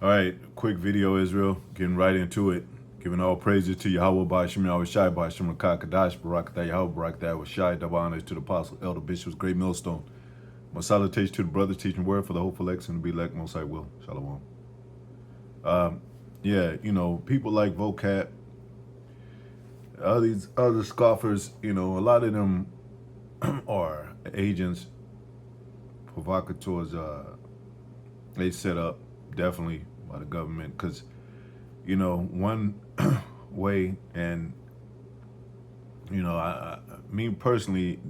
All right, quick video, Israel. Getting right into it. Giving all praises to Yahweh Bashim Yahweh Shai Bashim Kadash Barakatah Yahweh Barakatah was Shai. Double honors to the apostle, elder bishops, great millstone. My salutation to the brothers teaching word for the hopeful X and to be elect most I will. Shalom. Yeah, people like vocab, all these other scoffers, a lot of them are agents, provocateurs, they set up definitely by the government because one way, and me personally,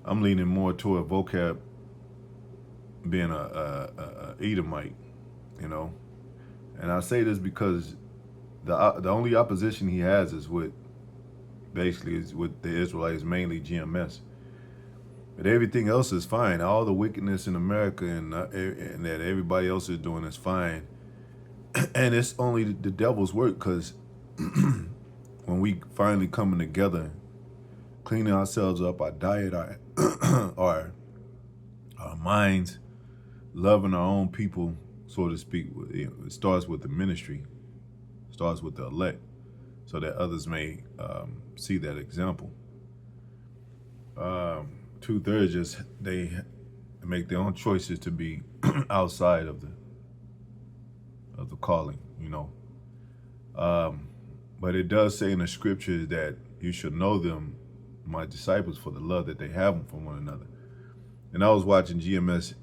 I'm leaning more toward vocab being a Edomite, and I say this because the only opposition he has is with the Israelites, mainly GMS. But everything else is fine. All the wickedness in America and that everybody else is doing is fine. And it's only the devil's work because when we finally coming together, cleaning ourselves up, our diet, our minds, loving our own people, so to speak, it starts with the ministry, starts with the elect, so that others may see that example. 2/3 just they make their own choices to be outside of the calling, but it does say in the scriptures that you should know them, my disciples, for the love that they have for one another. And I was watching GMS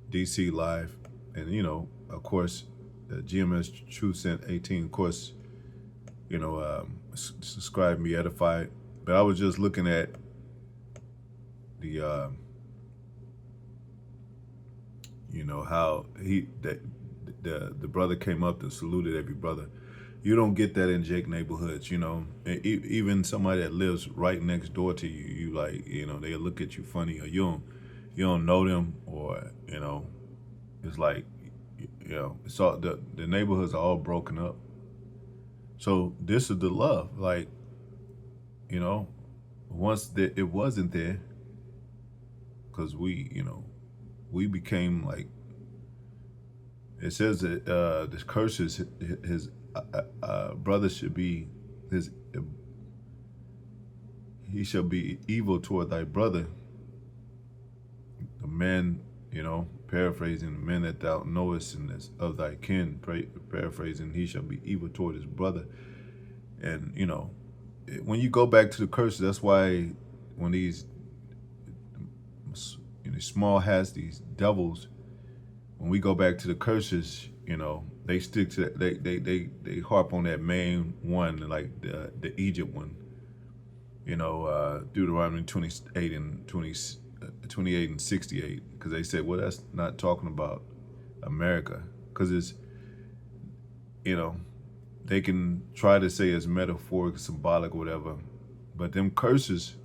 DC live, and of course, GMS True Sent 18, of course, subscribe, be edified. But I was just looking at the how the brother came up and saluted every brother. You don't get that in Jake neighborhoods, even somebody that lives right next door to you, they'll look at you funny, or you don't know them, or it's like, it's all the neighborhoods are all broken up. So this is the love, once it wasn't there, because we became like, it says that the curses, his brother should be he shall be evil toward thy brother. The man, paraphrasing, the man that thou knowest and is of thy kin, paraphrasing, he shall be evil toward his brother. And when you go back to the curses, that's why when these small hats, these devils, when we go back to the curses, they stick to they harp on that main one, like the Egypt one, Deuteronomy 28 and 68, because they said, well, that's not talking about America, because it's, they can try to say it's metaphoric, symbolic, whatever, but them curses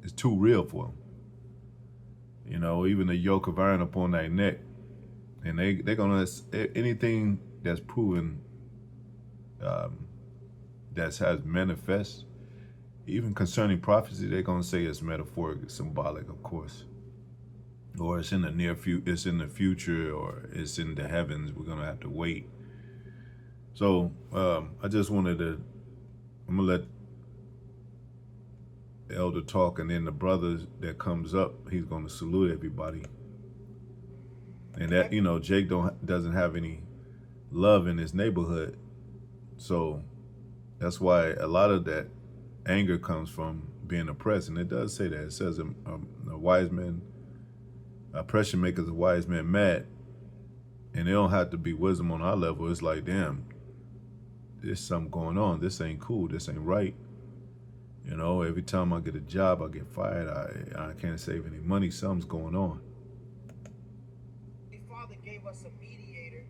is too real for them. Even the yoke of iron upon thy neck, and they're gonna, anything that's proven that has manifest, even concerning prophecy, they're gonna say it's metaphoric, symbolic, of course, or it's in the near future, it's in the future, or it's in the heavens. We're gonna have to wait. So I just wanted to, I'm gonna let the elder talk, and then the brother that comes up, he's gonna salute everybody. And that, Jake doesn't have any love in his neighborhood. So that's why a lot of that anger comes from being oppressed. And it does say that. It says a wise man, oppression makes a wise man mad. And it don't have to be wisdom on our level. It's like, damn, there's something going on. This ain't cool. This ain't right. Every time I get a job, I get fired. I can't save any money. Something's going on. Gave us a mediator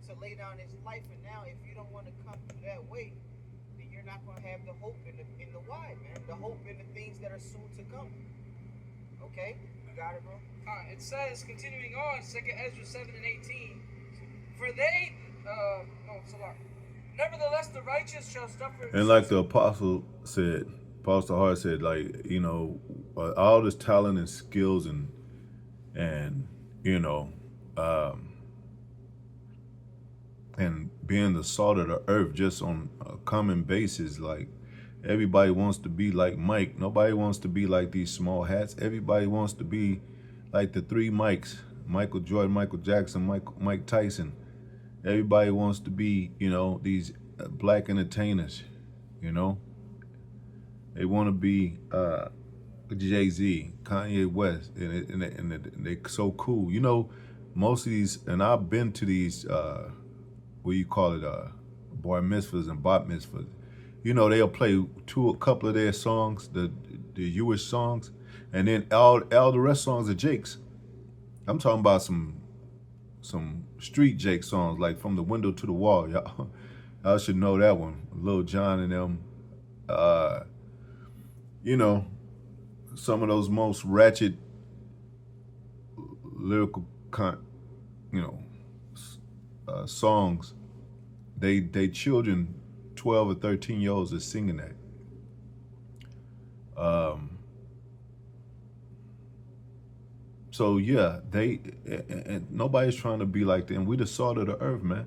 to lay down his life, and now if you don't want to come through that way, then you're not going to have the hope in the wide, man. The hope in the things that are soon to come. Okay, you got it, bro. It says, continuing on, 2nd Ezra 7 and 18, for they nevertheless the righteous shall suffer. And like the apostle Hart said, all this talent and skills and and being the salt of the earth just on a common basis. Like everybody wants to be like Mike. Nobody wants to be like these small hats. Everybody wants to be like the three Mikes: Michael Jordan, Michael Jackson, Mike Tyson. Everybody wants to be, you know, these black entertainers. You know, they want to be Jay-Z, Kanye West, and they so cool. You know, most of these, and I've been to these, what you call it, bar mitzvahs and bat mitzvahs. You know, they'll play a couple of their songs, the Jewish songs, and then all the rest songs are Jake's. I'm talking about some street Jake songs, like From the Window to the Wall. Y'all should know that one. Lil Jon and them. You know, some of those most ratchet lyrical, songs. They children, 12 or 13-year-olds, are singing that. So yeah, and nobody's trying to be like them. We the salt of the earth, man.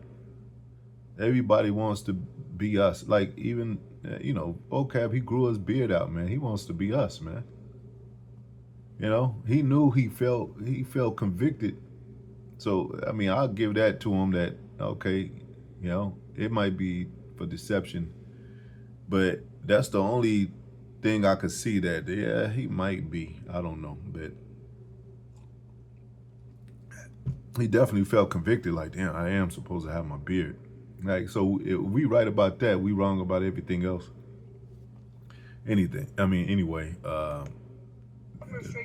Everybody wants to be us. Like even Vocab, he grew his beard out, man. He wants to be us, man. You know, he knew he felt convicted. So I mean, I'll give that to him. That okay, you know, it might be for deception, but that's the only thing I could see that yeah, he might be. I don't know, but he definitely felt convicted. Like, damn, I am supposed to have my beard. Like, so if we right about that, we wrong about everything else. Anything. I mean, anyway. Let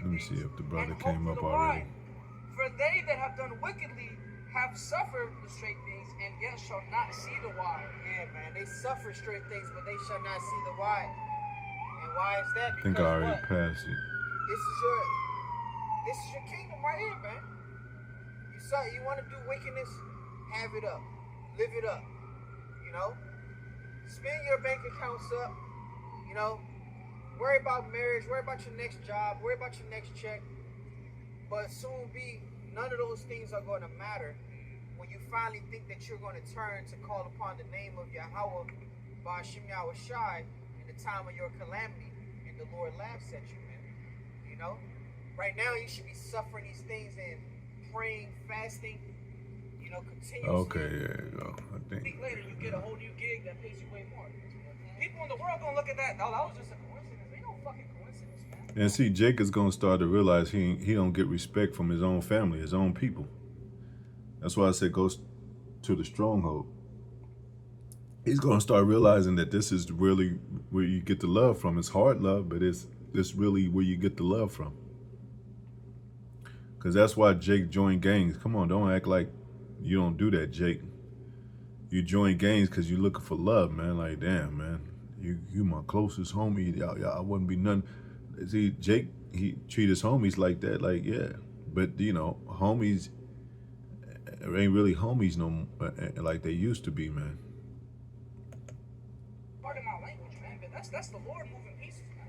me see if the brother came up already. For they that have done wickedly have suffered the straight things, and yet shall not see the wide. Yeah, man, they suffer straight things, but they shall not see the wide. And why is that? I think I already passed it. This is your kingdom right here, man. You want to do wickedness? Have it up. Live it up. You know? Spend your bank accounts up. You know? Worry about marriage. Worry about your next job. Worry about your next check. But soon none of those things are going to matter when you finally think that you're going to turn to call upon the name of Yahweh, Ba'ashim Yahweh Shai, in the time of your calamity, and the Lord laughs at you, man. You know? Right now, you should be suffering these things and praying, fasting, you know, continuously. Okay, there you go. I A think. week later, you get a whole new gig that pays you way more. People in the world gonna look at that. Oh, that was just a coincidence. Ain't no fucking coincidence, man. And see, Jake is gonna start to realize he don't get respect from his own family, his own people. That's why I said go to the stronghold. He's gonna start realizing that this is really where you get the love from. It's hard love, but it's really where you get the love from. Because that's why Jake joined gangs. Come on, don't act like you don't do that, Jake. You join gangs because you're looking for love, man. Like, damn, man, you my closest homie. I wouldn't be nothing. See, Jake, he treat his homies like that. Like, yeah. But, you know, homies ain't really homies no like they used to be, man. Part of my language, man, but that's the Lord moving pieces, man.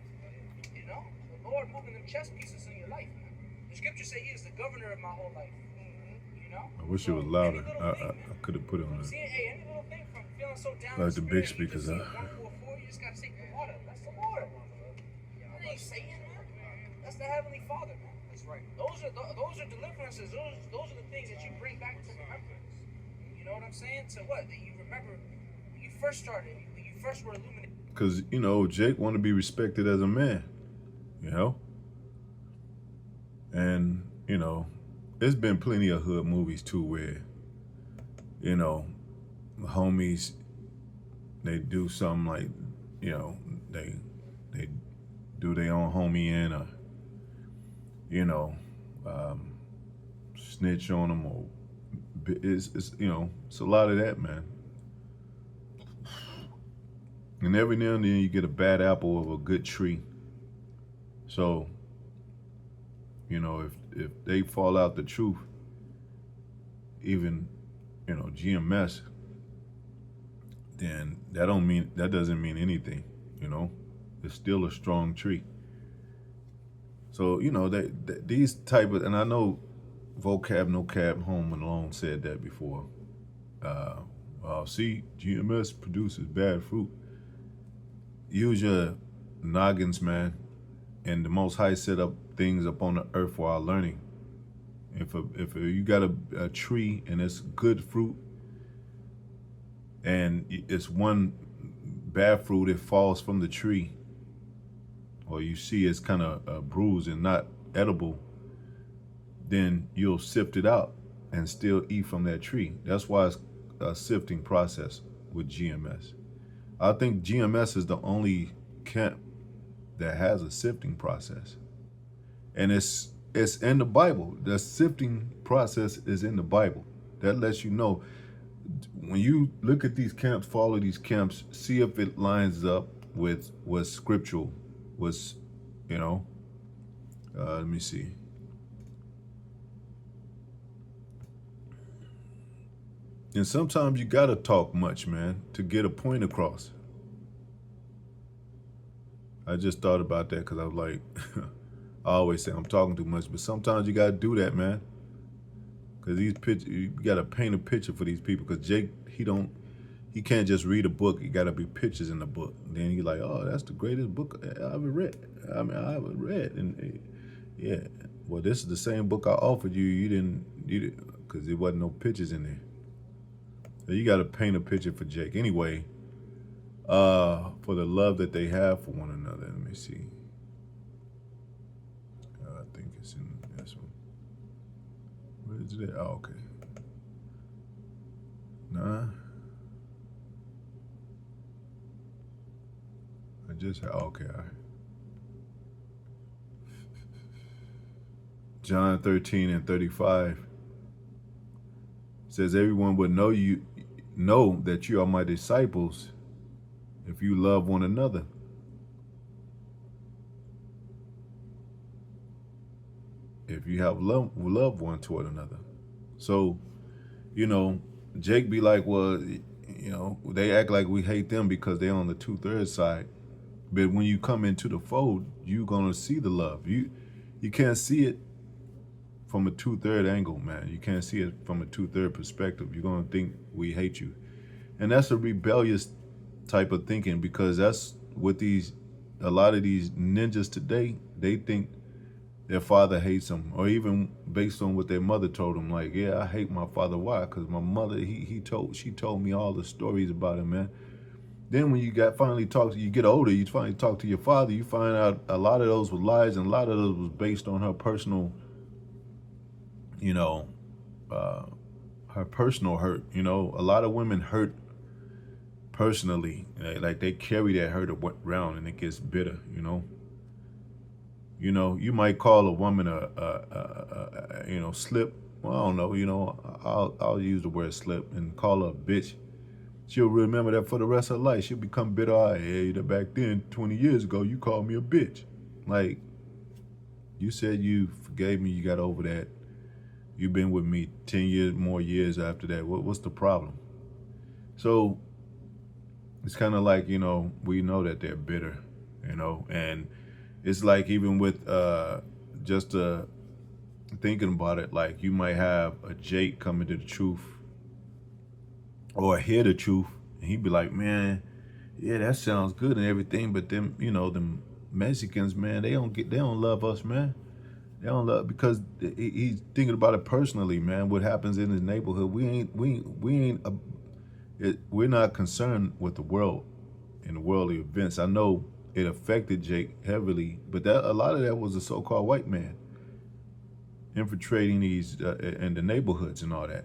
You know? The Lord moving them chess pieces in your life, man. The scriptures say he is the governor of my whole life. You know? I wish it was louder. I could have put it on See, hey, any little thing from feeling so down like in the big spirit, speakers, you huh? just see 144, you just gotta take the water. That's the Lord. That ain't Satan, man. That's the Heavenly Father, man. That's right. Those are deliverances. Those are the things that you bring back to remembrance. You know what I'm saying? To what? That you remember when you first started, when you first were illuminated. Because, you know, Jake want to be respected as a man, you know? And, you know, there's been plenty of hood movies, too, where, you know, homies, they do something like, you know, they do their own homie in, or, you know, snitch on them, or it's you know, it's a lot of that, man. And every now and then you get a bad apple of a good tree. So, you know, if they fall out the truth, even, you know, GMS, then that doesn't mean anything, you know. It's still a strong tree. So, you know, these type of, and I know Vocab, No Cap, Home and Alone said that before. See, GMS produces bad fruit. Use your noggins, man. And the Most High set up things upon the earth for our learning. If you got a tree and it's good fruit, and it's one bad fruit, it falls from the tree, or you see it's kind of bruised and not edible, then you'll sift it out and still eat from that tree. That's why it's a sifting process with GMS. I think GMS is the only camp that has a sifting process. And it's in the Bible. The sifting process is in the Bible. That lets you know, when you look at these camps, follow these camps, see if it lines up with what's scriptural, what's, let me see. And sometimes you gotta talk much, man, to get a point across. I just thought about that because I was like, I always say I'm talking too much, but sometimes you gotta do that, man. Because these pictures, you gotta paint a picture for these people. Because Jake, he can't just read a book. It gotta be pictures in the book. Then he's like, oh, that's the greatest book I ever read. I haven't read, and yeah. Well, this is the same book I offered you. You didn't, because there wasn't no pictures in there. So you got to paint a picture for Jake. Anyway, for the love that they have for one another. Let me see. I think it's in this one. Where is it? Oh, okay. Nah. Okay, all right. John 13:35 says, everyone would know that you are my disciples if you love one another. If you have love one toward another. So, Jake be like, well, they act like we hate them because they're on the 2/3 side. But when you come into the fold, you're gonna see the love. You can't see it from a 2/3 angle, man. You can't see it from a 2/3 perspective. You're gonna think we hate you. And that's a rebellious type of thinking, because that's what a lot of these ninjas today, they think their father hates them, or even based on what their mother told them. Like, yeah, I hate my father. Why? Because my mother, she told me all the stories about him, man. Then when you get older, you finally talk to your father, you find out a lot of those were lies, and a lot of those was based on her personal, her personal hurt. A lot of women hurt personally, like they carry that hurt around, and it gets bitter. You might call a woman a slip. Well, I don't know. I'll use the word slip and call her a bitch. She'll remember that for the rest of her life. She'll become bitter. Hey, back then, 20 years ago, you called me a bitch. Like, you said you forgave me, you got over that. You've been with me 10 more years after that. What's the problem? So it's kind of like, we know that they're bitter, and it's like, even with just thinking about it, like, you might have a Jake coming to the truth or hear the truth, and he'd be like, man, yeah, that sounds good and everything, but them, them Mexicans, man, they don't love us, man. They don't love, because he's thinking about it personally, man. What happens in his neighborhood, we're not concerned with the world and the worldly events. I know it affected Jake heavily, but a lot of that was a so-called white man infiltrating these in the neighborhoods and all that.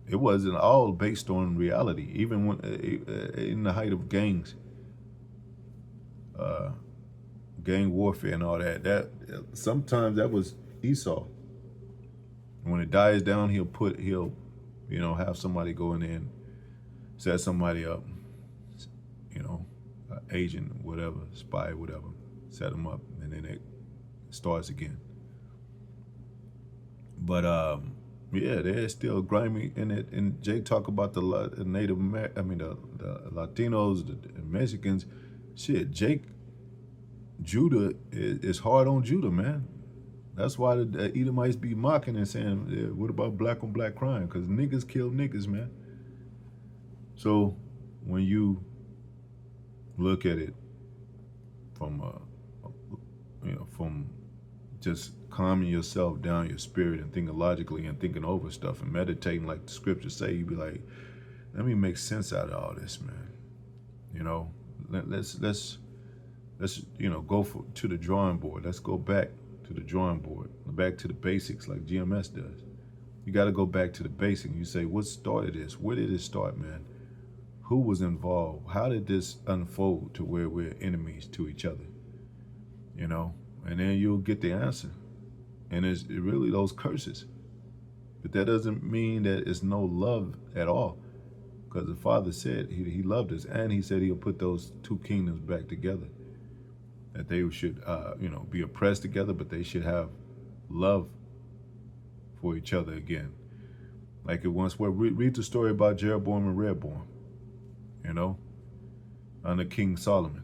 It wasn't all based on reality, even when in the height of gangs, gang warfare and all that. That sometimes that was Esau. When it dies down, he'll have somebody go in there and set somebody up, agent, whatever, spy, whatever, set them up, and then it starts again. But yeah, they're still grimy in it. And Jake talk about the Native American, the Latinos, the Mexicans. Shit, Judah is hard on Judah, man. That's why the Edomites be mocking and saying, yeah, what about black on black crime? Because niggas kill niggas, man. So when you look at it from from just calming yourself down, your spirit, and thinking logically and thinking over stuff and meditating like the scriptures say, you be like, let me make sense out of all this, man. You know, let's go to the drawing board. Let's go back to the drawing board, back to the basics like GMS does. You got to go back to the basics. You say, what started this? Where did it start, man? Who was involved? How did this unfold to where we're enemies to each other? You know, and then you'll get the answer. And it's really those curses. But that doesn't mean that it's no love at all. Because the Father said he loved us, and he said he'll put those two kingdoms back together. That they should, be oppressed together, but they should have love for each other again. Like it once was. Read the story about Jeroboam and Rehoboam, under King Solomon.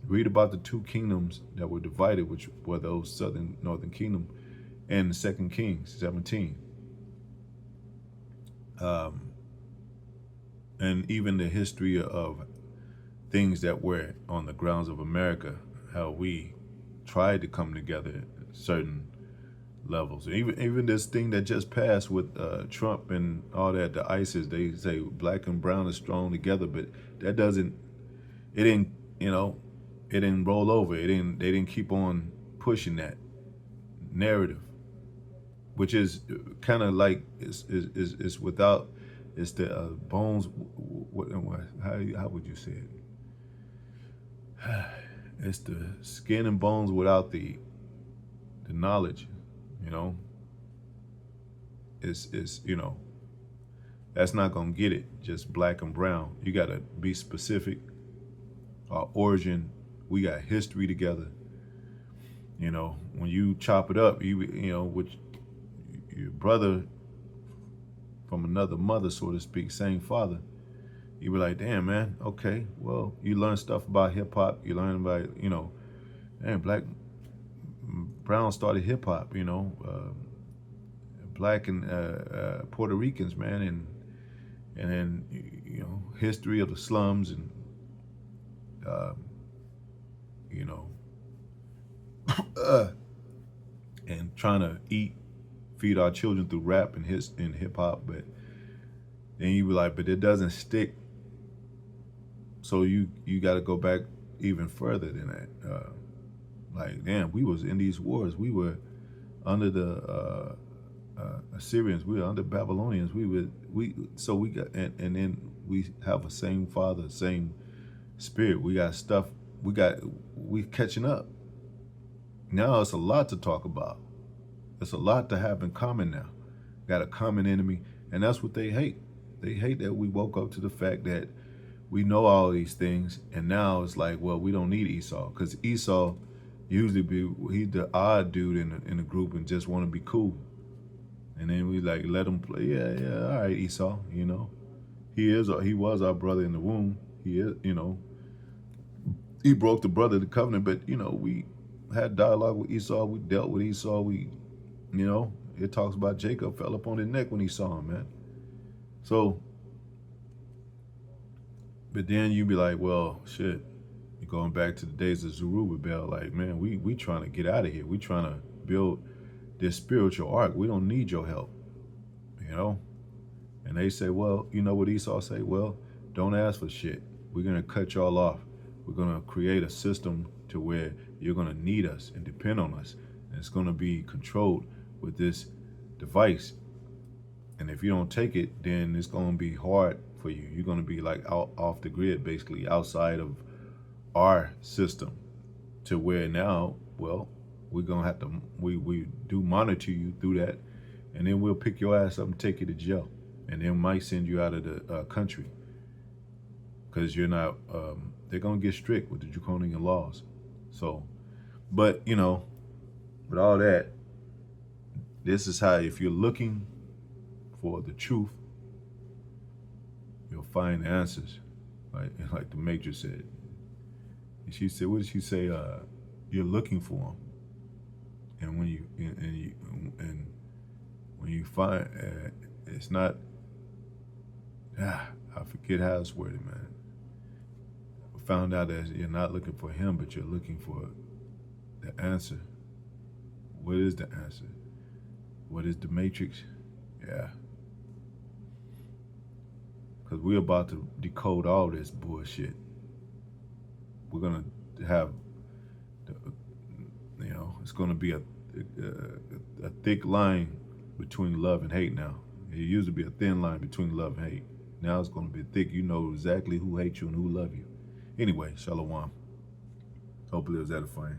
Read about the two kingdoms that were divided, which were those southern, northern kingdom, and the 2 Kings 17. And even the history of things that were on the grounds of America, how we tried to come together at certain levels. Even this thing that just passed with Trump and all that, the ISIS, they say black and brown is strong together, but it didn't roll over. They didn't keep on pushing that narrative, which is kind of like it's without. It's the bones. How would you say it? It's the skin and bones without the knowledge. It's that's not gonna get it. Just black and brown. You gotta be specific. Our origin. We got history together. When you chop it up, with your brother from another mother, so to speak, same father, you be like, damn, man, okay, well, you learn stuff about hip hop, you learn about, black, brown started hip hop, black and Puerto Ricans, man, and then, history of the slums and, and trying to feed our children through rap and hip hop, but then you be like, but it doesn't stick. So you got to go back even further than that. Like, damn, we was in these wars. We were under the Assyrians. We were under Babylonians. So we got, and then we have a same father, same spirit. We got stuff. We catching up. Now it's a lot to talk about. It's a lot to have in common now. Got a common enemy, and that's what they hate. They hate that we woke up to the fact that we know all these things, and now it's like, well, we don't need Esau, because Esau usually he's the odd dude in the group and just want to be cool. And then we like let him play. Yeah, all right, Esau. He was our brother in the womb. He is, he broke the brotherly covenant, but we had dialogue with Esau. We dealt with Esau. It talks about Jacob fell upon his neck when he saw him, man. So, but then you be like, well, shit, you're going back to the days of Zerubbabel, like, man, we trying to get out of here. We trying to build this spiritual ark. We don't need your help, And they say, well, you know what Esau say? Well, don't ask for shit. We're going to cut y'all off. We're going to create a system to where you're going to need us and depend on us. And it's going to be controlled with this device. And if you don't take it, then it's going to be hard for you. You're going to be like off the grid, basically outside of our system, to where now, well, we're going to have to, we do monitor you through that. And then we'll pick your ass up and take you to jail. And then might send you out of the country. Because you're not, they're going to get strict with the draconian laws. So, but, with all that, this is how, if you're looking for the truth, you'll find the answers. Like the Matrix said. And she said, what did she say? You're looking for them. And when you find, it's not, I forget how it's worded, man. Found out that you're not looking for him, but you're looking for the answer. What is the answer? What is the matrix? Yeah. Because we're about to decode all this bullshit. We're going to have, it's going to be a thick line between love and hate now. It used to be a thin line between love and hate. Now it's going to be thick. You know exactly who hates you and who love you. Anyway, shalom. Hopefully it was edifying.